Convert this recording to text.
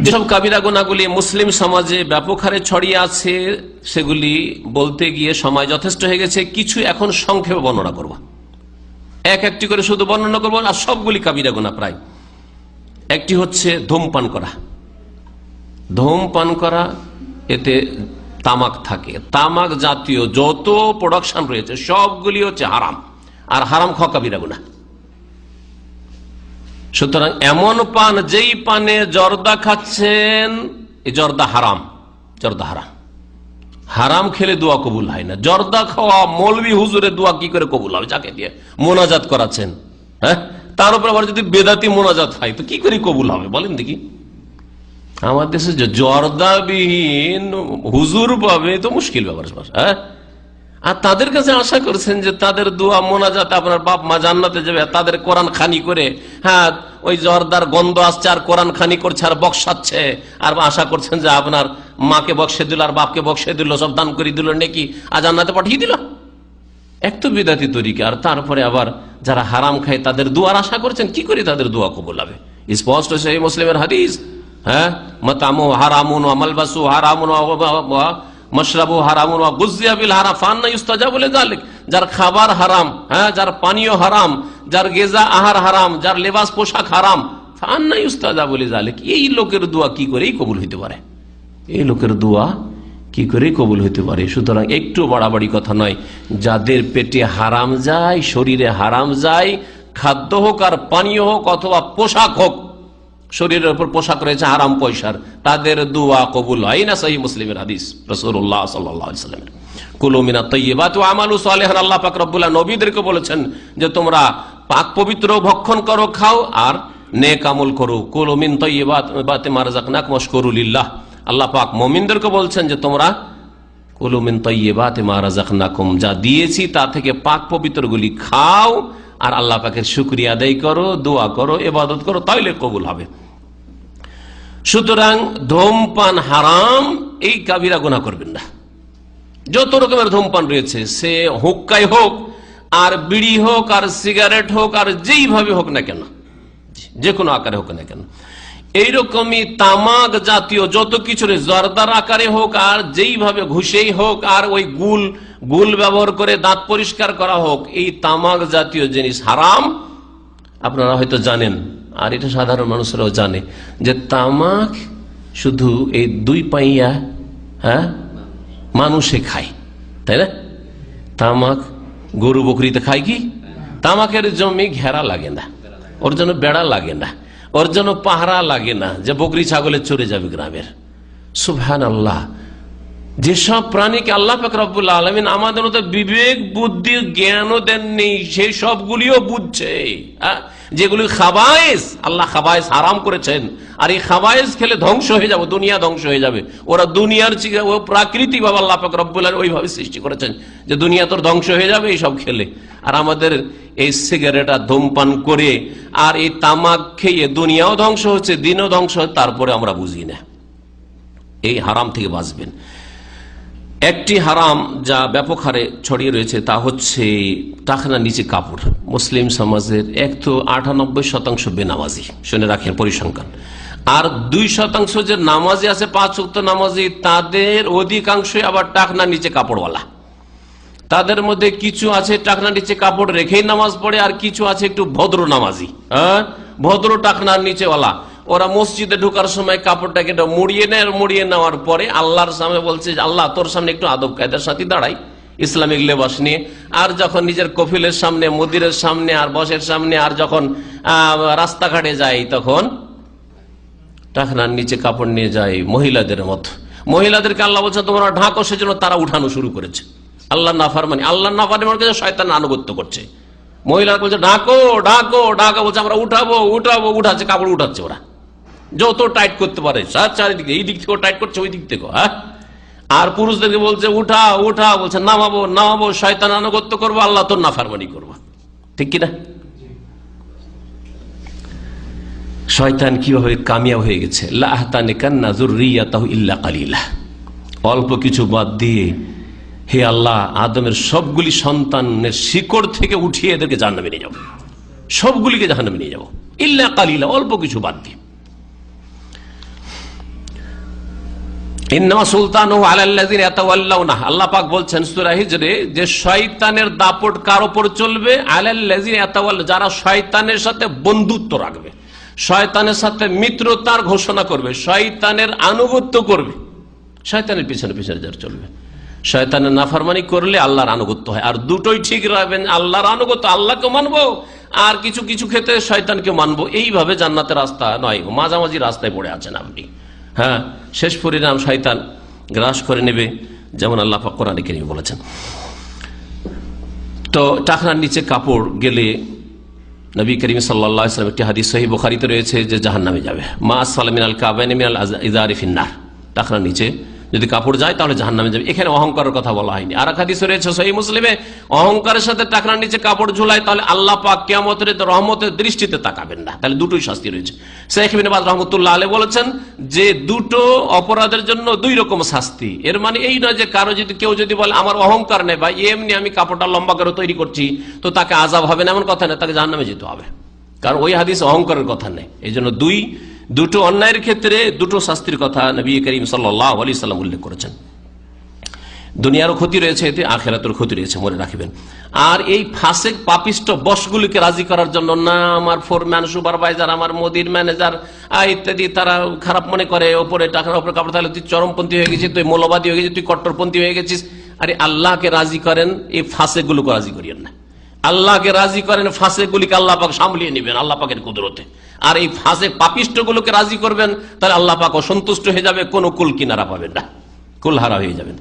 যেসব কাবিরা গুনাহগুলি মুসলিম সমাজে ব্যাপক হারে ছড়িয়ে আছে সেগুলি বলতে গিয়ে সময় যথেষ্ট হয়ে গেছে। কিছু এখন সংক্ষেপে বর্ণনা করব, একটি করে শুধু বর্ণনা করবো, আর সবগুলি কাবিরা গুনাহ প্রায়। একটি হচ্ছে ধূমপান করা। ধূমপান করা, এতে তামাক থাকে, তামাক জাতীয় যত প্রোডাকশন রয়েছে সবগুলি হচ্ছে হারাম, আর হারাম খাওয়া কাবিরা গুনাহ। সুতরাং এমন পান, যেই পানে জর্দা খাচ্ছেন, এই জর্দা হারাম, জর্দা হারাম। হারাম খেলে দোয়া কবুল হয় না। জর্দা খাওয়া মৌলবি হুজুরের দোয়া কি করে কবুল হবে? যাকে দিয়ে মোনাজাত করাচ্ছেন, হ্যাঁ, তার উপর আবার যদি বেদাতি মোনাজাত হয় তো কি করে কবুল হবে বলেন দেখি? আমার দেশে জর্দাবিহীন হুজুর পাবে তো মুশকিল ব্যাপার। হ্যাঁ, আর তাদের কাছে আশা করছেন যে তাদের দোয়া মোনাজাত আপনার বাপ মা জান্নাতে যাবে, তাদের কোরআন খানি করে, হ্যাঁ, ওই জর্দার গন্ধ আসছে আর কোরআন খানি করছে আর বক্সাচ্ছে, আর আশা করছেন যে আপনার মাকে বক্সে দিল আর বাপকে বক্সে দিল, সব দান করে দিল, নাকি আর জান্নাতে পাঠিয়ে দিল। এক তো বিদাতি তরিকা, আর তারপরে আবার যারা হারাম খায় তাদের দোয়ার আশা করছেন, কি করে তাদের দোয়া কবুল হবে? স্পষ্ট সেই মুসলিমের হাদিস, হ্যাঁ, মাতামু হারামুন ওয়া মালবাসু হারামুন ওয়া মশরাবু হারামুন ওয়া গুযিয়া বিল হারাম ফান্না ইউস্তাজাবু লিযালিক। যার খাবার হারাম, হ্যাঁ, যার পানীয় হারাম, যার গিজা আহার হারাম, যার লেবাস পোশাক হারাম, ফান্না ইউস্তাজাবু লিযালিক। এই লোকের দোয়া কি করেই কবুল হইতে পারে? এই লোকের দোয়া কি করে কবুল হইতে পারে? সুতরাং একটু বাড়াবাড়ি কথা নয়। যাদের পেটে হারাম যায়, শরীরে হারাম যায়, খাদ্য হোক আর পানীয় হোক অথবা পোশাক হোক, শরীরের উপর পোশাক রয়েছে হারাম পয়সার, তাদের দোয়া কবুল হয় না। সহিহ মুসলিমের হাদিস, রাসূলুল্লাহ সাল্লাল্লাহু আলাইহি ওয়াসাল্লাম, কুলু মিনাত তাইয়্যিবাতি ওয়া আমালু সালিহান। আল্লাহ পাক রব্বুল আলামিন নবীদেরকে বলেছেন যে তোমরা পাক পবিত্র ভক্ষণ করো, খাও, আর নেক আমল করো। কুলু মিন তাইয়্যিবাতি মা রাযাকনাকুম ওয়াশকুরু লিল্লাহ। আল্লাহ পাক মুমিনদেরকে বলছেন যে তোমরা কুলু মিন তাইয়্যিবাতি মা রাযাকনাকুম, যা দিয়েছি তা থেকে পাক পবিত্রগুলি খাও, আর আল্লাহ পাকের শুকরিয়া আদায় করো, দোয়া করো, ইবাদত করো, তাইলে কবুল হবে। সুতরাং ধূমপান হারাম, এই কাবিরা গুনাহ করবেন না। যত রকমের ধূমপান রয়েছে, সে হুক্কাই হোক আর বিড়ি হোক আর সিগারেট হোক আর যেইভাবে হোক না কেন, যে কোনো আকারে হোক না কেন, এইরকমই তামাক জাতীয় যত কিছু জর্দার আকারে হোক আর যেইভাবে ঘুষেই হোক আর ওই গুল ব্যবহার করে দাঁত পরিষ্কার করা হোক, এই তামাক জাতীয় জিনিস হারাম। আপনারা হয়তো জানেন, আর এটা সাধারণ মানুষরাও জানে, যে তামাক শুধু এই 2 পাইয়া, হ্যাঁ, মানুষে খায়, তাই না? তামাক গরু বকরিতে খায় কি? তামাকের জমি ঘেরা লাগে না, ওর জন্য বেড়া লাগে না, ওর জন্য পাহারা লাগে না যে বকরি ছাগলে চড়ে যাবে গ্রামের। সুবহানাল্লাহ। যেসব প্রাণীকে আল্লাহ পাক রব্বুল আলামিন আমাদের মতো বিবেক বুদ্ধি জ্ঞানও দেননি, সেই সবগুলিও বুঝছে। যেগুলি খাবায়েস, আল্লাহ খাবায়েস হারাম করেছেন, আর এই খাবায়েস খেলে ধ্বংস হয়ে যাবে, দুনিয়া ধ্বংস হয়ে যাবে। ওরা দুনিয়ার ও প্রাকৃতিক ভাবে আল্লাহ পাক রব্বুল আলামিন ওইভাবে সৃষ্টি করেছেন যে দুনিয়া তোর ধ্বংস হয়ে যাবে এইসব খেলে। আর আমাদের এই সিগারেট আর ধূমপান করে আর এই তামাক খেয়ে দুনিয়াও ধ্বংস হচ্ছে, দিনও ধ্বংস হচ্ছে, তারপরে আমরা বুঝি না। এই হারাম থেকে বাঁচবেন। একটি হারাম যা ব্যাপক হারে ছড়িয়ে রয়েছে তা হচ্ছে টাকনার নিচে কাপড়। মুসলিম সমাজের 98% বেনামাজি, শুনে রাখেন পরিসংখ্যান। আর 2% যে নামাজি আছে, 5 ওয়াক্ত নামাজি, তাদের অধিকাংশই আবার টাকনার নিচে কাপড়ওয়ালা। তাদের মধ্যে কিছু আছে টাকনার নিচে কাপড় রেখেই নামাজ পড়ে, আর কিছু আছে একটু ভদ্র নামাজি, হ্যাঁ, ভদ্র টাকনার নিচেওয়ালা। ওরা মসজিদে ঢোকার সময় কাপড়টাকে মুড়িয়ে নেয়, মুড়িয়ে নেওয়ার পরে আল্লাহর সামনে বলছে, আল্লাহ তোর সামনে একটু আদব কায়দার সাথে দাঁড়াই, ইসলামিক লেবাস নিয়ে। আর যখন নিজের কফিলের সামনে, মুদিরের সামনে, আর বসের সামনে, আর যখন রাস্তাঘাটে যায়, তখন টাকনার নিচে কাপড় নিয়ে যায় মহিলাদের মতো। মহিলাদেরকে আল্লাহ বলছে তোমরা ঢাকো, সেজন্য তারা উঠানো শুরু করেছে। আল্লাহ নাফরমানি, আল্লাহ নাফরমানি কাছে শয়তান আনুগত্য করছে। মহিলারা বলছে ঢাকো ঢাকো ঢাকো, বলছে আমরা উঠাবো উঠাবো, উঠাচ্ছে, কাপড় উঠাচ্ছে ওরা যত টাইট করতে পারে, চারিদিকে, এই দিক থেকেও টাইট করছে, ওই দিক থেকেও। হ্যাঁ, আর পুরুষদেরকে বলছে উঠা উঠা, বলছে নামাবো নামাবো, শয়তান আনুগত্য করবো, আল্লাহ তোর নাফরমানি করবো। ঠিক কিনা? শয়তান কিভাবে কামিয়াব হয়ে গেছে। লা আহতানিকান্না যুররিয়াতাহু ইল্লা কালিলা, অল্প কিছু বাদ দিয়ে হে আল্লাহ আদমের সবগুলি সন্তানের শিকড় থেকে উঠিয়ে এদেরকে জাহান্নামে নিয়ে যাবো, সবগুলিকে জাহান্নামে নিয়ে যাবো, ইল্লা কালিলা, অল্প কিছু বাদ দিয়ে। ইন্নামা সুলতানুহু আলাল্লাযিনা ইয়াতাওয়াল্লাউনা, আল্লাহ পাক বলছেন সূরা হিজরে যে শয়তানের দাপট কার উপর চলবে? আলাল্লাযিনা ইয়াতাওয়াল্লা, যারা শয়তানের সাথে বন্ধুত্ব রাখবে, শয়তানের সাথে মিত্রতার ঘোষণা করবে, শয়তানের আনুগত্য করবে, শয়তানের পিছনে পিছনে যারা চলবে। শয়তানের নাফরমানি করলে আল্লাহর আনুগত্য হয়। আর দুটোই ঠিক রাখবেন, আল্লাহর আনুগত্য, আল্লাহকে মানবো আর কিছু কিছু ক্ষেত্রে শয়তানকে মানবো, এইভাবে জান্নাতের রাস্তা নয়, মাঝামাঝি রাস্তায় পড়ে আছেন আপনি। হ্যাঁ, শেষ পরিণাম শয়তান গ্রাস করে নেবে, যেমন আল্লাহ পাক কোরআনে কারীমে বলেছেন। তো টাকনার নিচে কাপড় গেলে নবী করিম সাল্লাল্লাহু আলাইহি ওয়াসাল্লাম, একটি হাদিস সহিহ বুখারীতে রয়েছে যে জাহান্নামে যাবে। মা আসফালা মিনাল কাবাইনি মিনাল ইজারি ফিন্নার, টাকনার নিচে যদি কাপড় যায় তাহলে জাহান্নামে যাবে। এখানে অহংকারের কথা বলা হয়নি। আর এক হাদিস রয়েছে সহিহ মুসলিমে, অহংকারের সাথে টাকনার নিচে কাপড় ঝুলায় তাহলে আল্লাহ পাক কিয়ামতের রহমতের দৃষ্টিতে তাকাবেন না। তাহলে দুটোই শাস্তি রয়েছে। শেখ ইবনে বাজ রাহমাতুল্লাহ আলাইহি বলেছেন যে দুটো অপরাধের জন্য দুই রকম শাস্তি। এর মানে এই নয় যে কারো যদি কেউ যদি বলে আমার অহংকার নেই বা এমনি আমি কাপড়টা লম্বা করে তৈরি করছি তো তাকে আযাব হবে না, এমন কথা নেই, তাকে জাহান্নামে যেতে হবে, কারণ ওই হাদিস অহংকারের কথা নেই। এই জন্য দুটো অন্যায়ের ক্ষেত্রে দুটো শাস্তির কথা নবী করিম সাল্লাল্লাহু আলাইহি ওয়াসাল্লাম উল্লেখ করেছেন। দুনিয়ারও ক্ষতি রয়েছে, এতে আখিরাতের ক্ষতি রয়েছে, মনে রাখবেন। আর এই ফাসেক পাপিষ্ট বসগুলিকে রাজি করার জন্য না, আমার ফোরম্যান, সুপারভাইজার, আমার মোদির ম্যানেজার ইত্যাদি, তারা খারাপ মনে করে ওপরে টাকার উপরে কাপড়, তাহলে তুই চরমপন্থী হয়ে গেছিস, তুই মৌলবাদী হয়ে গেছিস, তুই কট্টরপন্থী হয়ে গেছিস। আরে আল্লাহকে রাজি করেন, এই ফাসেকগুলোকে রাজি করিয়েন না। আল্লাহকে রাজি করেন, ফাসেকগুলিকে আল্লাহ পাক সামলিয়ে নেবেন আল্লাহ পাকের কুদরতে। আর এই ফাসেক পাপিষ্টগুলোকে রাজি করবেন, তাহলে আল্লাহ পাক অসন্তুষ্ট হয়ে যাবে, কোনো কুল কিনারা পাবেন না, কুলহারা হয়ে যাবেন।